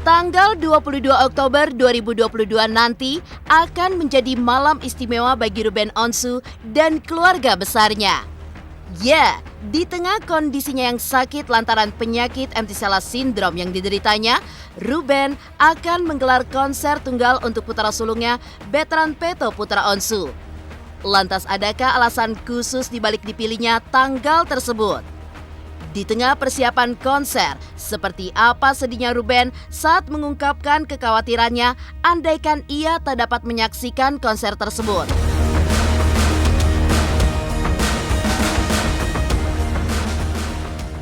Tanggal 22 Oktober 2022 nanti akan menjadi malam istimewa bagi Ruben Onsu dan keluarga besarnya. Ya, di tengah kondisinya yang sakit lantaran penyakit Empty-Sella Syndrome yang dideritanya, Ruben akan menggelar konser tunggal untuk putra sulungnya, Betran Peto Putra Onsu. Lantas adakah alasan khusus dibalik dipilihnya tanggal tersebut? Di tengah persiapan konser, seperti apa sedihnya Ruben saat mengungkapkan kekhawatirannya andaikan ia tak dapat menyaksikan konser tersebut.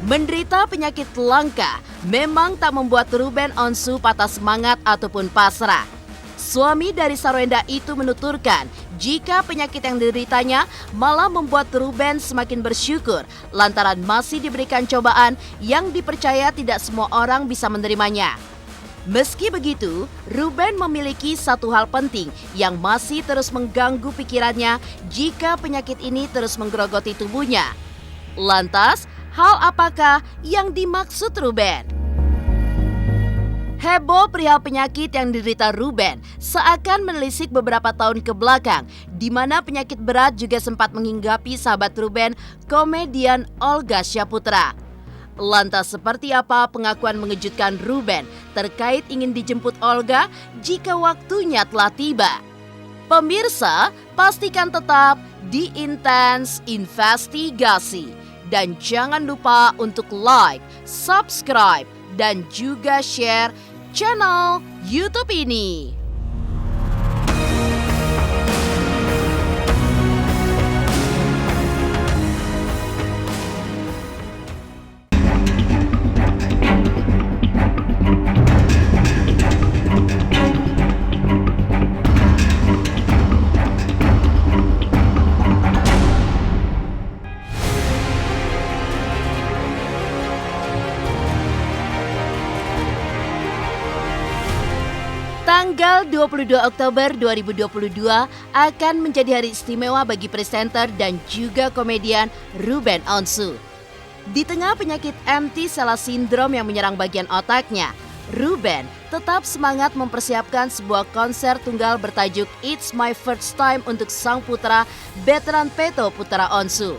Menderita penyakit langka memang tak membuat Ruben Onsu patah semangat ataupun pasrah. Suami dari Sarwenda itu menuturkan jika penyakit yang dideritanya malah membuat Ruben semakin bersyukur lantaran masih diberikan cobaan yang dipercaya tidak semua orang bisa menerimanya. Meski begitu, Ruben memiliki satu hal penting yang masih terus mengganggu pikirannya jika penyakit ini terus menggerogoti tubuhnya. Lantas, hal apakah yang dimaksud Ruben? Heboh perihal penyakit yang diderita Ruben seakan menelisik beberapa tahun ke belakang, di mana penyakit berat juga sempat menghinggapi sahabat Ruben, komedian Olga Syahputra. Lantas seperti apa pengakuan mengejutkan Ruben terkait ingin dijemput Olga jika waktunya telah tiba? Pemirsa, pastikan tetap di Intens Investigasi. Dan jangan lupa untuk like, subscribe, dan juga share channel YouTube ini. Tanggal 22 Oktober 2022 akan menjadi hari istimewa bagi presenter dan juga komedian Ruben Onsu. Di tengah penyakit Empty-Sella Syndrome yang menyerang bagian otaknya, Ruben tetap semangat mempersiapkan sebuah konser tunggal bertajuk It's My First Time untuk sang putra Betran Peto Putra Onsu.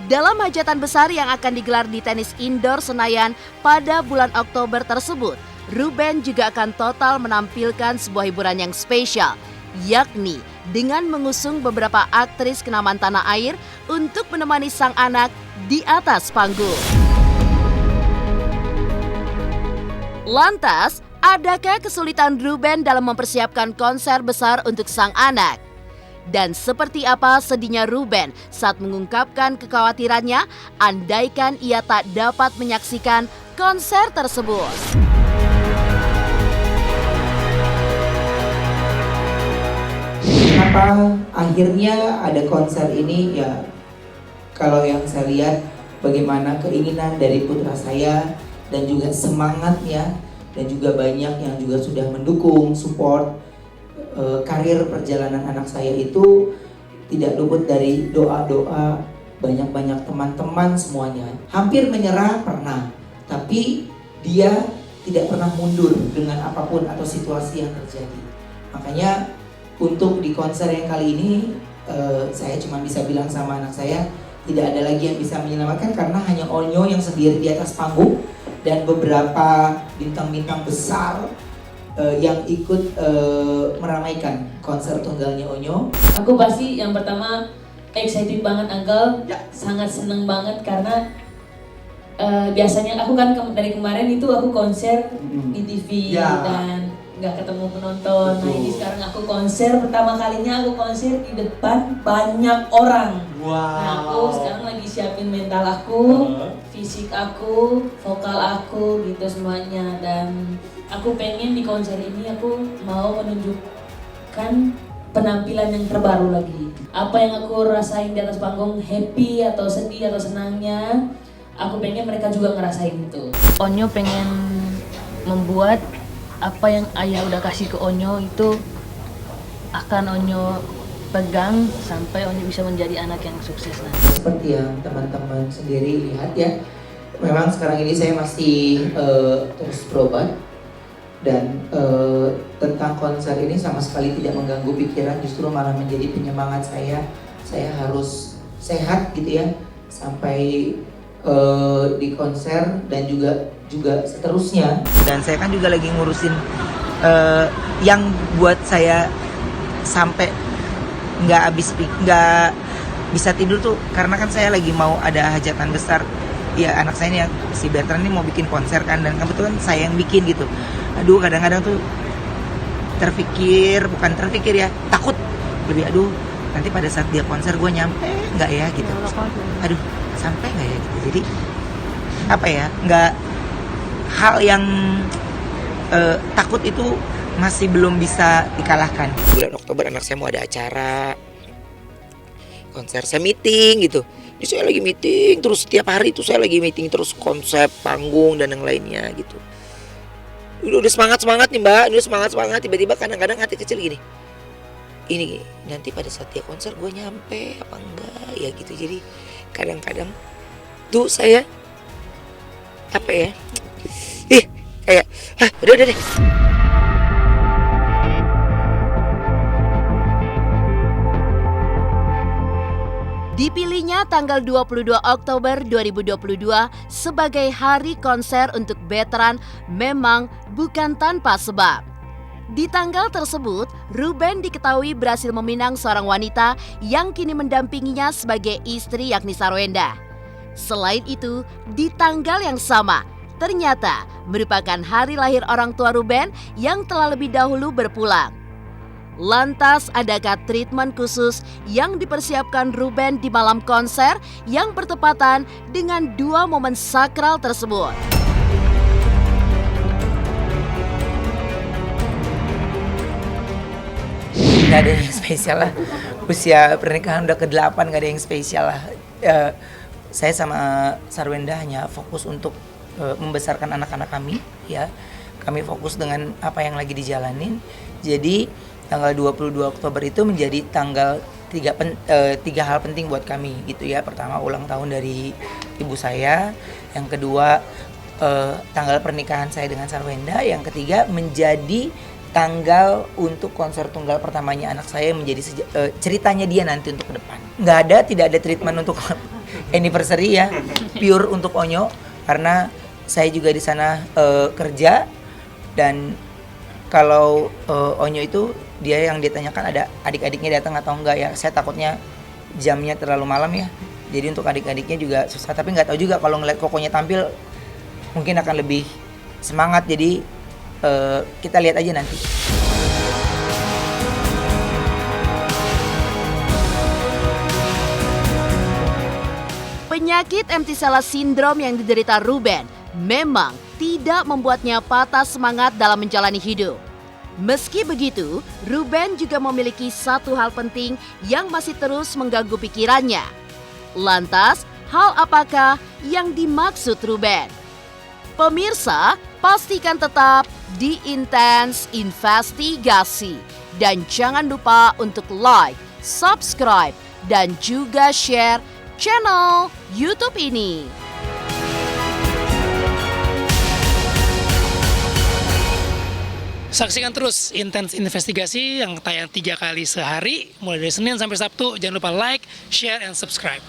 Dalam hajatan besar yang akan digelar di tenis indoor Senayan pada bulan Oktober tersebut, Ruben juga akan total menampilkan sebuah hiburan yang spesial, yakni dengan mengusung beberapa aktris kenamaan tanah air untuk menemani sang anak di atas panggung. Lantas, adakah kesulitan Ruben dalam mempersiapkan konser besar untuk sang anak? Dan seperti apa sedihnya Ruben saat mengungkapkan kekhawatirannya andaikan ia tak dapat menyaksikan konser tersebut? Kenapa akhirnya ada konser ini? Ya, kalau yang saya lihat bagaimana keinginan dari putra saya dan juga semangatnya, dan juga banyak yang juga sudah mendukung, support karir perjalanan anak saya itu tidak luput dari doa-doa banyak-banyak teman-teman semuanya. Hampir menyerah pernah, tapi dia tidak pernah mundur dengan apapun atau situasi yang terjadi. Makanya untuk di konser yang kali ini, saya cuma bisa bilang sama anak saya, tidak ada lagi yang bisa menyelamatkan karena hanya Onyo yang sendiri di atas panggung dan beberapa bintang-bintang besar yang ikut meramaikan konser tunggalnya Onyo. Aku pasti yang pertama excited banget Uncle, ya. Sangat seneng banget karena biasanya aku kan dari kemarin itu aku konser di TV ya. Dan nggak ketemu penonton. Nah ini sekarang aku konser, pertama kalinya aku konser di depan banyak orang. Nah aku sekarang lagi siapin mental aku, fisik aku, vokal aku gitu semuanya. Dan aku pengen di konser ini aku mau menunjukkan penampilan yang terbaru lagi. Apa yang aku rasain di atas panggung, happy atau sedih atau senangnya, aku pengen mereka juga ngerasain itu. Onyo pengen membuat apa yang ayah udah kasih ke Onyo itu akan Onyo pegang sampai Onyo bisa menjadi anak yang sukses nanti. Seperti yang teman-teman sendiri lihat ya, memang sekarang ini saya masih terus berobat dan tentang konser ini sama sekali tidak mengganggu pikiran, justru malah menjadi penyemangat saya. Saya harus sehat gitu ya sampai di konser dan juga seterusnya. Dan saya kan juga lagi ngurusin yang buat saya sampai nggak bisa tidur tuh karena kan saya lagi mau ada hajatan besar ya, anak saya ini yang si Bertrand ini mau bikin konser kan, dan kebetulan saya yang bikin gitu. Aduh, kadang-kadang tuh bukan terpikir ya, takut lebih, aduh nanti pada saat dia konser gue nyampe nggak ya gitu, aduh sampai nggak ya gitu. Jadi apa ya, nggak, hal yang takut itu masih belum bisa dikalahkan. Bulan Oktober anak saya mau ada acara konser, saya meeting gitu. Ini saya lagi meeting terus setiap hari itu, saya lagi meeting terus konsep panggung dan yang lainnya gitu. Udah semangat nih Mbak, udah semangat, tiba-tiba kadang-kadang hati kecil gini, ini nanti pada saat dia konser gue nyampe apa enggak ya gitu. Jadi kadang-kadang tuh saya apa ya, kayak udah deh. Dipilihnya tanggal 22 Oktober 2022 sebagai hari konser untuk Bertrand memang bukan tanpa sebab. Di tanggal tersebut, Ruben diketahui berhasil meminang seorang wanita yang kini mendampinginya sebagai istri, yakni Sarwenda. Selain itu, di tanggal yang sama, ternyata merupakan hari lahir orang tua Ruben yang telah lebih dahulu berpulang. Lantas, adakah treatment khusus yang dipersiapkan Ruben di malam konser yang bertepatan dengan dua momen sakral tersebut? Gak ada yang spesial lah. Usia pernikahan udah ke-8, gak ada yang spesial lah. Saya sama Sarwenda hanya fokus untuk membesarkan anak-anak kami ya. Kami fokus dengan apa yang lagi dijalanin. Jadi tanggal 22 Oktober itu menjadi tanggal tiga hal penting buat kami gitu ya. Pertama, ulang tahun dari ibu saya. Yang kedua, tanggal pernikahan saya dengan Sarwenda. Yang ketiga, menjadi tanggal untuk konser tunggal pertamanya anak saya, menjadi ceritanya dia nanti untuk ke depan. Tidak ada treatment untuk anniversary ya, pure untuk Onyo, karena saya juga di sana kerja. Dan kalau Onyo itu dia yang ditanyakan ada adik-adiknya datang atau enggak ya. Saya takutnya jamnya terlalu malam ya, jadi untuk adik-adiknya juga susah. Tapi nggak tahu juga, kalau ngeliat kokonya tampil mungkin akan lebih semangat. Jadi kita lihat aja nanti. Penyakit empty seller syndrome yang diderita Ruben memang tidak membuatnya patah semangat dalam menjalani hidup. Meski begitu, Ruben juga memiliki satu hal penting yang masih terus mengganggu pikirannya. Lantas, hal apakah yang dimaksud Ruben? Pemirsa, pastikan tetap di Intens Investigasi. Dan jangan lupa untuk like, subscribe, dan juga share channel YouTube ini. Saksikan terus Intens Investigasi yang tayang 3 kali sehari, mulai dari Senin sampai Sabtu. Jangan lupa like, share, and subscribe.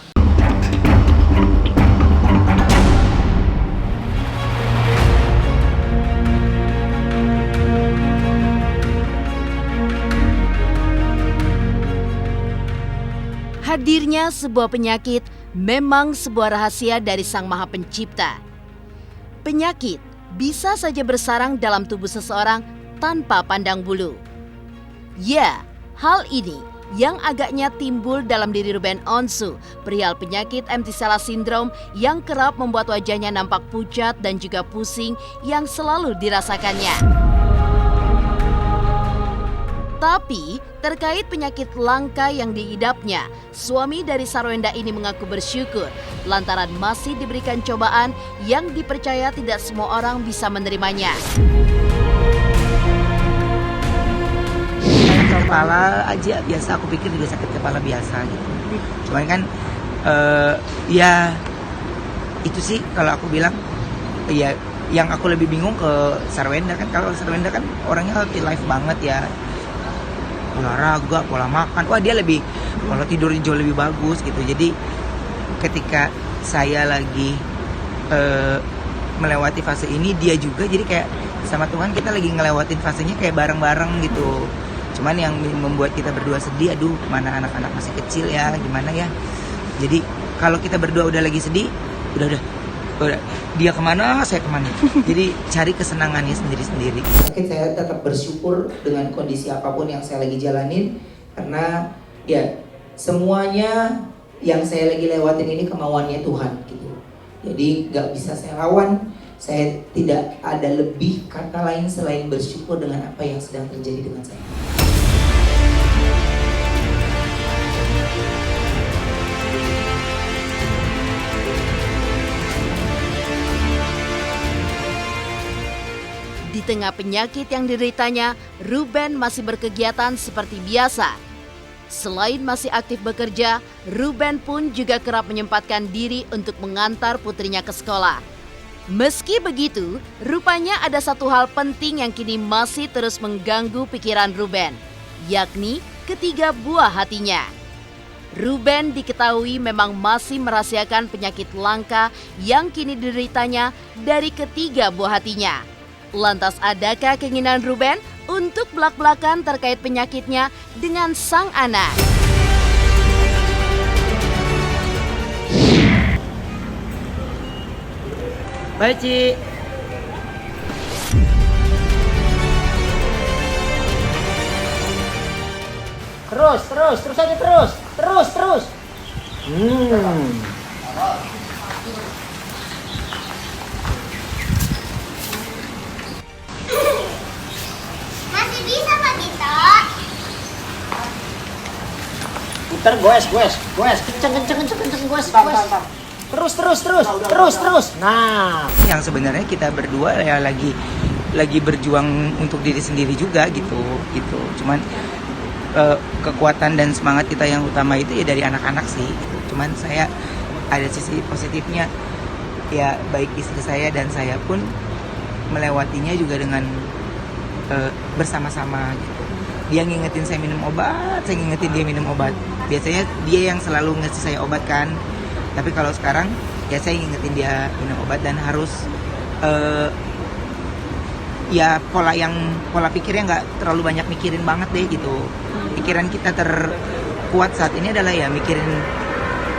Hadirnya sebuah penyakit memang sebuah rahasia dari Sang Maha Pencipta. Penyakit bisa saja bersarang dalam tubuh seseorang tanpa pandang bulu. Ya, hal ini yang agaknya timbul dalam diri Ruben Onsu, perihal penyakit empty seller syndrome yang kerap membuat wajahnya nampak pucat dan juga pusing yang selalu dirasakannya. Tapi, terkait penyakit langka yang diidapnya, suami dari Sarwenda ini mengaku bersyukur lantaran masih diberikan cobaan yang dipercaya tidak semua orang bisa menerimanya. Kepala aja biasa, aku pikir juga sakit kepala biasa gitu. Cuman kan ya itu sih kalau aku bilang ya yang aku lebih bingung ke Sarwenda kan, kalau Sarwenda kan orangnya healthy life banget ya, olahraga, pola makan, wah dia lebih pola tidur jauh lebih bagus gitu. Jadi ketika saya lagi melewati fase ini, dia juga, jadi kayak sama Tuhan kita lagi ngelewatin fasenya kayak bareng-bareng gitu. Cuman yang membuat kita berdua sedih, aduh mana anak-anak masih kecil ya, gimana ya. Jadi kalau kita berdua udah lagi sedih, udah dia kemana, saya kemana. Jadi cari kesenangannya sendiri-sendiri. Mungkin saya tetap bersyukur dengan kondisi apapun yang saya lagi jalanin, karena ya semuanya yang saya lagi lewatin ini kemauannya Tuhan gitu. Jadi gak bisa saya lawan. Saya tidak ada lebih kata lain selain bersyukur dengan apa yang sedang terjadi dengan saya. Di tengah penyakit yang dideritanya, Ruben masih berkegiatan seperti biasa. Selain masih aktif bekerja, Ruben pun juga kerap menyempatkan diri untuk mengantar putrinya ke sekolah. Meski begitu, rupanya ada satu hal penting yang kini masih terus mengganggu pikiran Ruben, yakni ketiga buah hatinya. Ruben diketahui memang masih merahasiakan penyakit langka yang kini dideritanya dari ketiga buah hatinya. Lantas adakah keinginan Ruben untuk belak-belakan terkait penyakitnya dengan sang anak? Baik, Ci. Terus aja terus. Masih bisa Pak Gito? Putar goes, kenceng goes. Terus. Nah, Yang sebenarnya kita berdua ya lagi berjuang untuk diri sendiri juga gitu. Cuman kekuatan dan semangat kita yang utama itu ya dari anak-anak sih. Cuman saya ada sisi positifnya, ya baik istri saya dan saya pun melewatinya juga dengan bersama-sama gitu. Dia ngingetin saya minum obat, saya ngingetin dia minum obat. Biasanya dia yang selalu ngasih saya obat kan, tapi kalau sekarang ya saya ngingetin dia minum obat dan harus ya pola pikirnya nggak terlalu banyak mikirin banget deh gitu. Pikiran kita terkuat saat ini adalah ya mikirin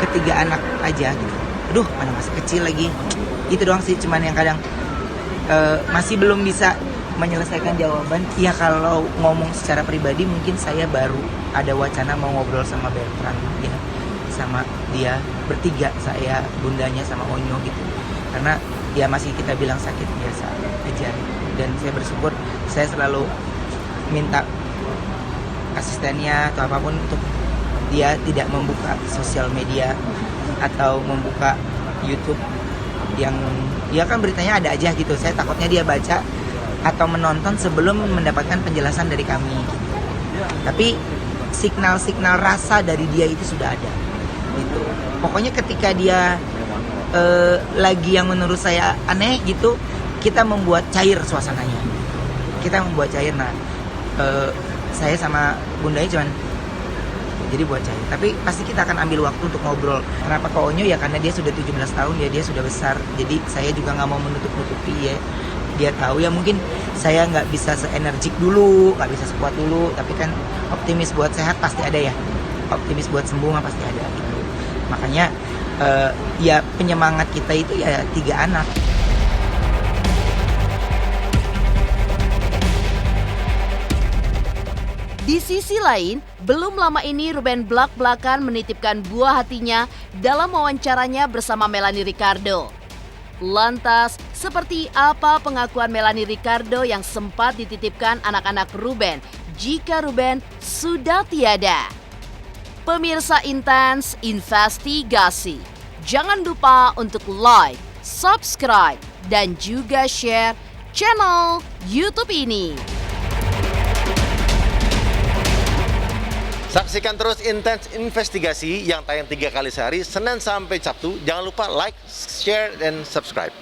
ketiga anak aja gitu. Aduh, mana masih kecil lagi. Itu doang sih, cuman yang kadang masih belum bisa menyelesaikan jawaban. Ya kalau ngomong secara pribadi mungkin saya baru ada wacana mau ngobrol sama Bertrand ya, sama dia bertiga, saya, bundanya sama Onyo gitu. Karena ya masih kita bilang sakit biasa aja. Dan saya bersyukur, saya selalu minta asistennya atau apapun untuk dia tidak membuka sosial media atau membuka YouTube yang ya kan beritanya ada aja gitu. Saya takutnya dia baca atau menonton sebelum mendapatkan penjelasan dari kami gitu. Tapi signal-signal rasa dari dia itu sudah ada gitu. Pokoknya ketika dia lagi yang menurut saya aneh gitu, kita membuat cair suasananya. Nah saya sama bundanya cuman jadi buat cair. Tapi pasti kita akan ambil waktu untuk ngobrol. Kenapa ke Onyo ya karena dia sudah 17 tahun ya, dia sudah besar. Jadi saya juga nggak mau menutup-nutupi ya. Dia tahu ya mungkin saya nggak bisa seenergik dulu, nggak bisa sekuat dulu. Tapi kan optimis buat sehat pasti ada ya. Optimis buat sembuh mah pasti ada gitu. Makanya ya penyemangat kita itu ya 3 anak. Di sisi lain, belum lama ini Ruben belak-belakan menitipkan buah hatinya dalam wawancaranya bersama Melanie Ricardo. Lantas, seperti apa pengakuan Melanie Ricardo yang sempat dititipkan anak-anak Ruben jika Ruben sudah tiada? Pemirsa Intens Investigasi, jangan lupa untuk like, subscribe, dan juga share channel YouTube ini. Saksikan terus Intens Investigasi yang tayang 3 kali sehari, Senin sampai Sabtu. Jangan lupa like, share, dan subscribe.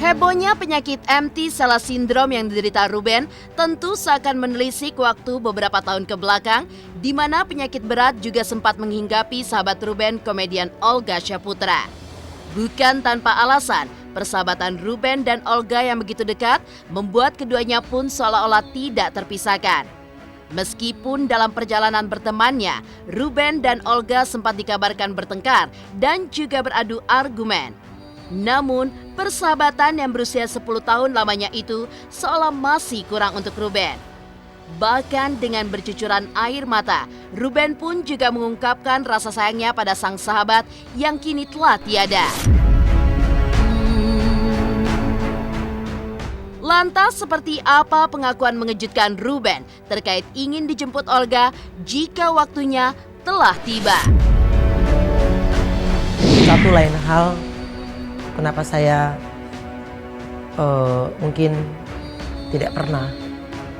Hebohnya penyakit empty seller syndrome yang diderita Ruben tentu seakan menelisik waktu beberapa tahun ke belakang, di mana penyakit berat juga sempat menghinggapi sahabat Ruben, komedian Olga Syaputra. Bukan tanpa alasan, persahabatan Ruben dan Olga yang begitu dekat membuat keduanya pun seolah-olah tidak terpisahkan. Meskipun dalam perjalanan bertemannya, Ruben dan Olga sempat dikabarkan bertengkar dan juga beradu argumen. Namun, persahabatan yang berusia 10 tahun lamanya itu seolah masih kurang untuk Ruben. Bahkan dengan bercucuran air mata, Ruben pun juga mengungkapkan rasa sayangnya pada sang sahabat yang kini telah tiada. Lantas seperti apa pengakuan mengejutkan Ruben terkait ingin dijemput Olga jika waktunya telah tiba? Satu lain hal, kenapa saya mungkin tidak pernah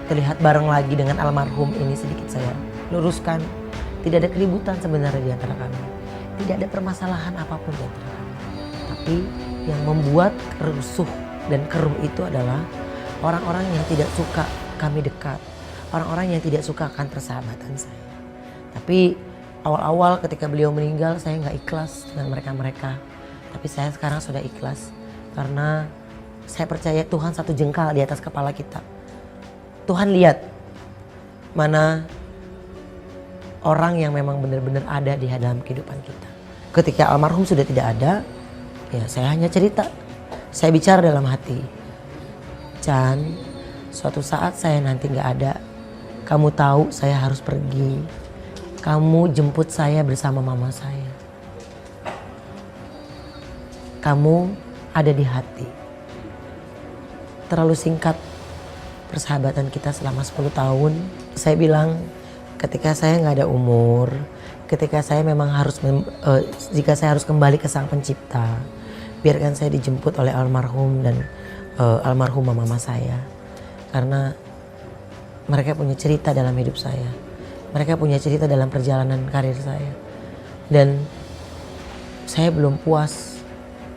terlihat bareng lagi dengan almarhum ini, sedikit saya luruskan. Tidak ada keributan sebenarnya di antara kami. Tidak ada permasalahan apapun di antara kami. Tapi yang membuat rusuh dan keruh itu adalah orang-orang yang tidak suka kami dekat. Orang-orang yang tidak suka akan persahabatan saya. Tapi awal-awal ketika beliau meninggal saya nggak ikhlas dengan mereka-mereka. Tapi saya sekarang sudah ikhlas karena saya percaya Tuhan satu jengkal di atas kepala kita. Tuhan lihat mana orang yang memang benar-benar ada di dalam kehidupan kita. Ketika almarhum sudah tidak ada, ya saya hanya cerita. Saya bicara dalam hati. Chan, suatu saat saya nanti nggak ada. Kamu tahu saya harus pergi. Kamu jemput saya bersama mama saya. Kamu ada di hati. Terlalu singkat persahabatan kita selama 10 tahun. Saya bilang ketika saya nggak ada umur, ketika saya memang harus jika saya harus kembali ke Sang Pencipta, biarkan saya dijemput oleh almarhum dan almarhumah mama saya. Karena mereka punya cerita dalam hidup saya. Mereka punya cerita dalam perjalanan karir saya. Dan saya belum puas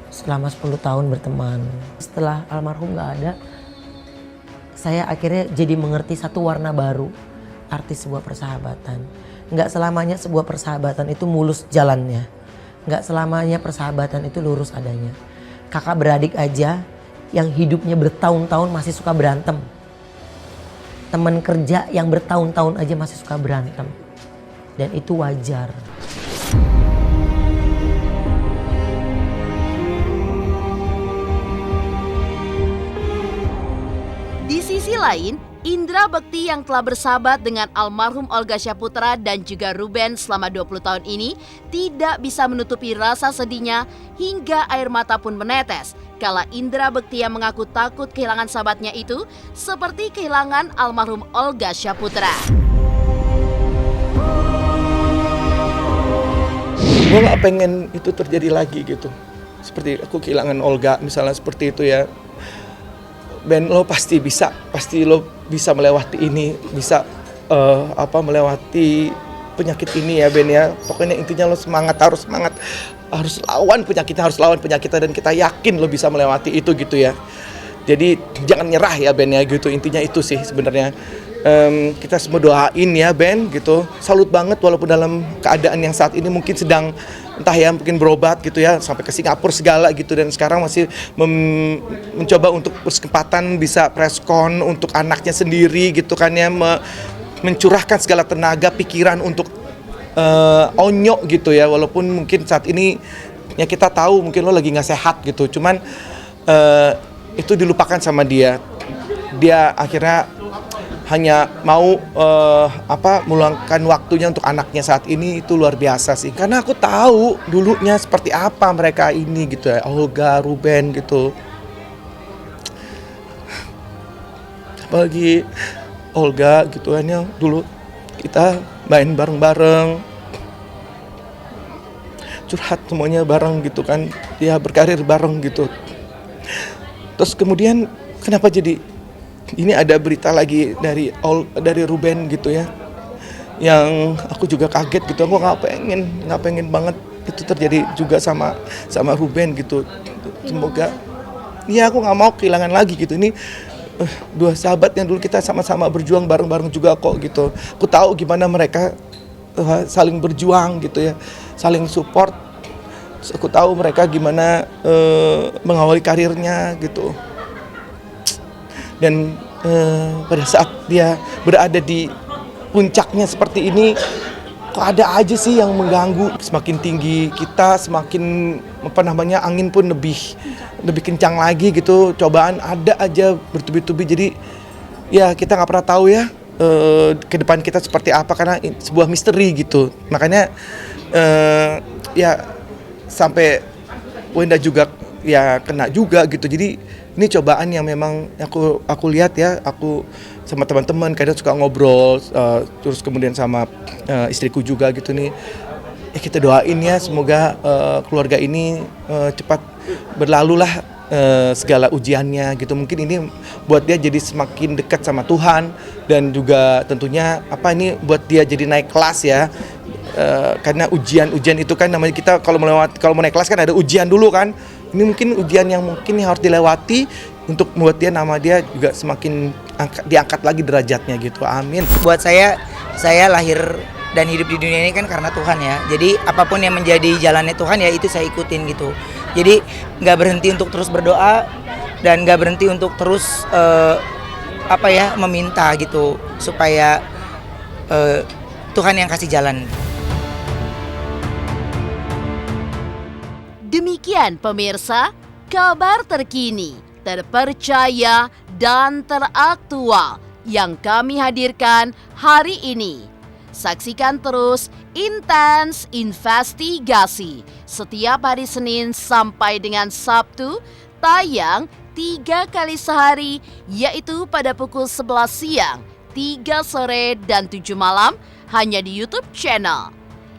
selama 10 tahun berteman. Setelah almarhum nggak ada, saya akhirnya jadi mengerti satu warna baru arti sebuah persahabatan. Nggak selamanya sebuah persahabatan itu mulus jalannya. Nggak selamanya persahabatan itu lurus adanya. Kakak beradik aja yang hidupnya bertahun-tahun masih suka berantem. Teman kerja yang bertahun-tahun aja masih suka berantem. Dan itu wajar. Di sisi lain, Indra Bekti yang telah bersahabat dengan almarhum Olga Syaputra dan juga Ruben selama 20 tahun ini tidak bisa menutupi rasa sedihnya hingga air mata pun menetes kala Indra Bekti yang mengaku takut kehilangan sahabatnya itu seperti kehilangan almarhum Olga Syaputra. Gue gak pengen itu terjadi lagi gitu. Seperti aku kehilangan Olga misalnya seperti itu ya. Ben, lo pasti lo bisa melewati ini, bisa melewati penyakit ini ya Ben ya. Pokoknya intinya lo harus lawan penyakitnya dan kita yakin lo bisa melewati itu gitu ya. Jadi jangan nyerah ya Ben ya gitu, intinya itu sih sebenarnya. Kita semua doain ya Ben gitu. Salut banget walaupun dalam keadaan yang saat ini mungkin sedang entah ya mungkin berobat gitu ya sampai ke Singapura segala gitu dan sekarang masih mencoba untuk berkesempatan bisa preskon untuk anaknya sendiri gitu kan ya, mencurahkan segala tenaga pikiran untuk Onyo gitu ya, walaupun mungkin saat ini ya kita tahu mungkin lo lagi nggak sehat gitu, cuman itu dilupakan sama dia akhirnya hanya mau meluangkan waktunya untuk anaknya saat ini. Itu luar biasa sih, karena aku tahu dulunya seperti apa mereka ini gitu ya, Olga, Ruben gitu. Apalagi Olga gitu kan ya, dulu kita main bareng-bareng, curhat semuanya bareng gitu kan, dia berkarir bareng gitu. Terus kemudian kenapa jadi ini ada berita lagi dari Ruben gitu ya, yang aku juga kaget gitu. Aku nggak pengen banget itu terjadi juga sama Ruben gitu. Semoga Ini aku nggak mau kehilangan lagi gitu. Ini dua sahabat yang dulu kita sama-sama berjuang bareng-bareng juga kok gitu. Aku tahu gimana mereka saling berjuang gitu ya, saling support. Aku tahu mereka gimana mengawali karirnya gitu. Dan pada saat dia berada di puncaknya seperti ini, kok ada aja sih yang mengganggu. Semakin tinggi kita, semakin angin pun lebih kencang lagi gitu. Cobaan ada aja bertubi-tubi. Jadi ya kita nggak pernah tahu ya ke depan kita seperti apa, karena sebuah misteri gitu. Makanya ya sampai Wenda juga ya kena juga gitu. Jadi ini cobaan yang memang aku lihat ya, aku sama teman-teman kadang suka ngobrol, terus kemudian sama istriku juga gitu nih. Kita doain ya semoga keluarga ini cepat berlalulah segala ujiannya gitu. Mungkin ini buat dia jadi semakin dekat sama Tuhan, dan juga tentunya ini buat dia jadi naik kelas ya. Karena ujian itu kan namanya, kita kalau mau naik kelas kan ada ujian dulu kan. Ini mungkin ujian yang harus dilewati untuk membuat dia, nama dia juga semakin diangkat lagi derajatnya gitu. Amin. Buat saya lahir dan hidup di dunia ini kan karena Tuhan ya. Jadi apapun yang menjadi jalannya Tuhan ya itu saya ikutin gitu. Jadi nggak berhenti untuk terus berdoa, dan nggak berhenti untuk terus meminta gitu, supaya Tuhan yang kasih jalan. Demikian pemirsa, kabar terkini, terpercaya, dan teraktual yang kami hadirkan hari ini. Saksikan terus Intens Investigasi setiap hari Senin sampai dengan Sabtu, tayang 3 kali sehari, yaitu pada pukul 11 siang, 3 sore, dan 7 malam, hanya di YouTube channel.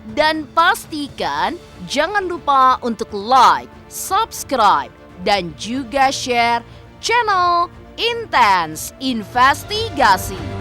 Dan pastikan jangan lupa untuk like, subscribe, dan juga share channel Intens Investigasi.